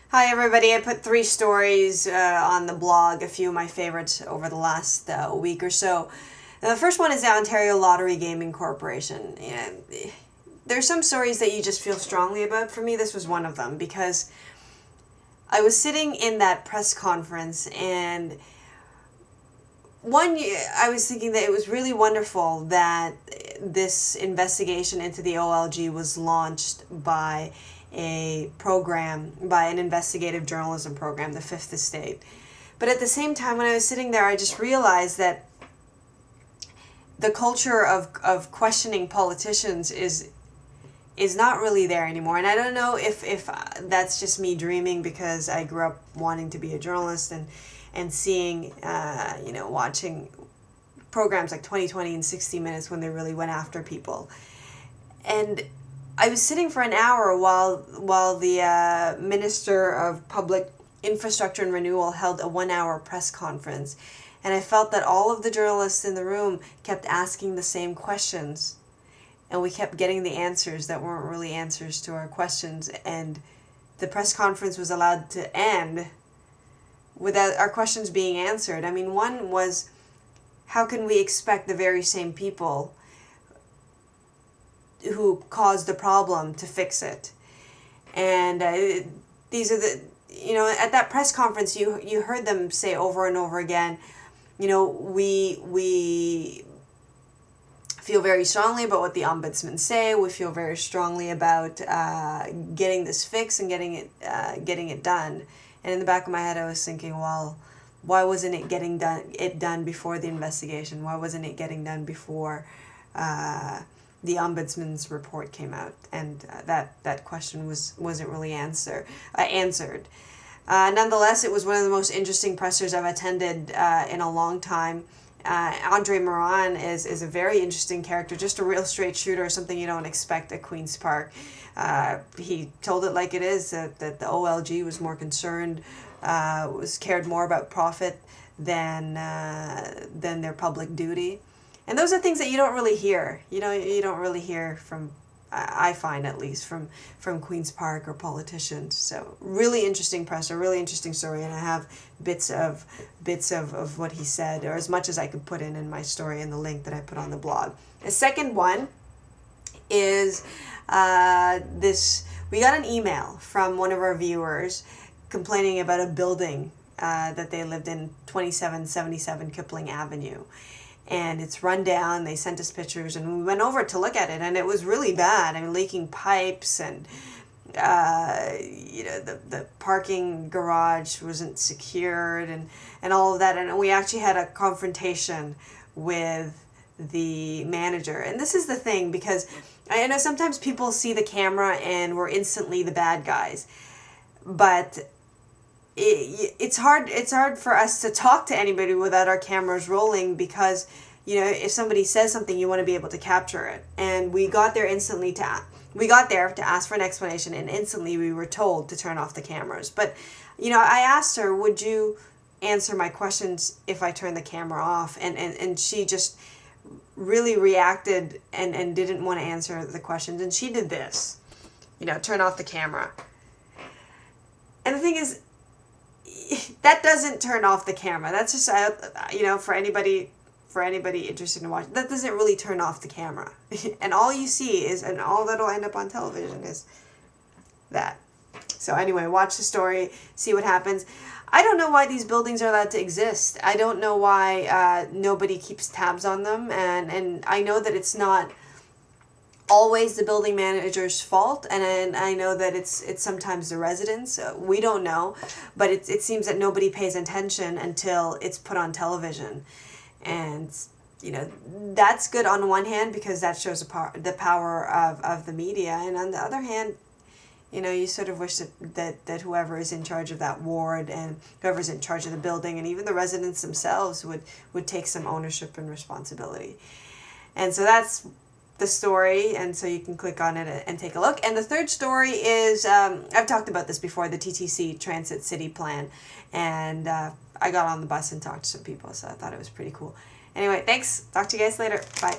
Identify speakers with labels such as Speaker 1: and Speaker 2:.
Speaker 1: Hi everybody, I put 3 stories on the blog, a few of my favorites over the last week or so. The first one is the Ontario Lottery Gaming Corporation. There's some stories that you just feel strongly about. For me, this was one of them because I was sitting in that press conference and I was thinking that it was really wonderful that this investigation into the OLG was launched by an investigative journalism program, the Fifth Estate. But at the same time, when I was sitting there, I just realized that the culture of questioning politicians is not really there anymore. And I don't know if that's just me dreaming because I grew up wanting to be a journalist and seeing, watching programs like 2020 and 60 Minutes when they really went after people. And I was sitting for an hour while the Minister of Public Infrastructure and Renewal held a 1-hour press conference. And I felt that all of the journalists in the room kept asking the same questions. And we kept getting the answers that weren't really answers to our questions. And the press conference was allowed to end without our questions being answered. I mean, one was, how can we expect the very same people who caused the problem to fix it? And these are at that press conference, you heard them say over and over again, we feel very strongly about what the ombudsman say. We feel very strongly about getting this fixed and getting it done. And in the back of my head, I was thinking, well, why wasn't it getting done before the investigation? Why wasn't it getting done before the ombudsman's report came out? And that question wasn't really answered. Nonetheless, it was one of the most interesting pressers I've attended in a long time. Andre Moran is a very interesting character, just a real straight shooter, something you don't expect at Queen's Park. He told it like it is, that the OLG was more concerned, cared more about profit than their public duty. And those are things that you don't really hear. You don't really hear from, I find at least, from Queen's Park or politicians. So really interesting presser, really interesting story, and I have bits of what he said, or as much as I could put in my story in the link that I put on the blog. The second one is we got an email from one of our viewers complaining about a building that they lived in, 2777 Kipling Avenue. And it's run down. They sent us pictures, and we went over to look at it, and it was really bad. I mean, leaking pipes, and the parking garage wasn't secured, and all of that. And we actually had a confrontation with the manager. And this is the thing, because I know sometimes people see the camera and we're instantly the bad guys, but it's hard for us to talk to anybody without our cameras rolling, because if somebody says something, you want to be able to capture it. And we got there to ask for an explanation, and instantly we were told to turn off the cameras. But I asked her, would you answer my questions if I turn the camera off? And she just really reacted and didn't want to answer the questions, and she did this, turn off the camera. And the thing is, that doesn't turn off the camera. That's just, for anybody interested in watching, that doesn't really turn off the camera. And all you see and all that'll end up on television is that. So anyway, watch the story, see what happens. I don't know why these buildings are allowed to exist. I don't know why nobody keeps tabs on them. And I know that it's not always the building manager's fault, and I know that it's sometimes the residents. We don't know, but it seems that nobody pays attention until it's put on television. And that's good on one hand, because that shows the power of the media, and on the other hand, you sort of wish that whoever is in charge of that ward, and whoever's in charge of the building, and even the residents themselves would take some ownership and responsibility. And so that's the story, and so you can click on it and take a look. And the third story is, I've talked about this before, the TTC Transit City Plan, and I got on the bus and talked to some people, so I thought it was pretty cool. Anyway, thanks. Talk to you guys later. Bye.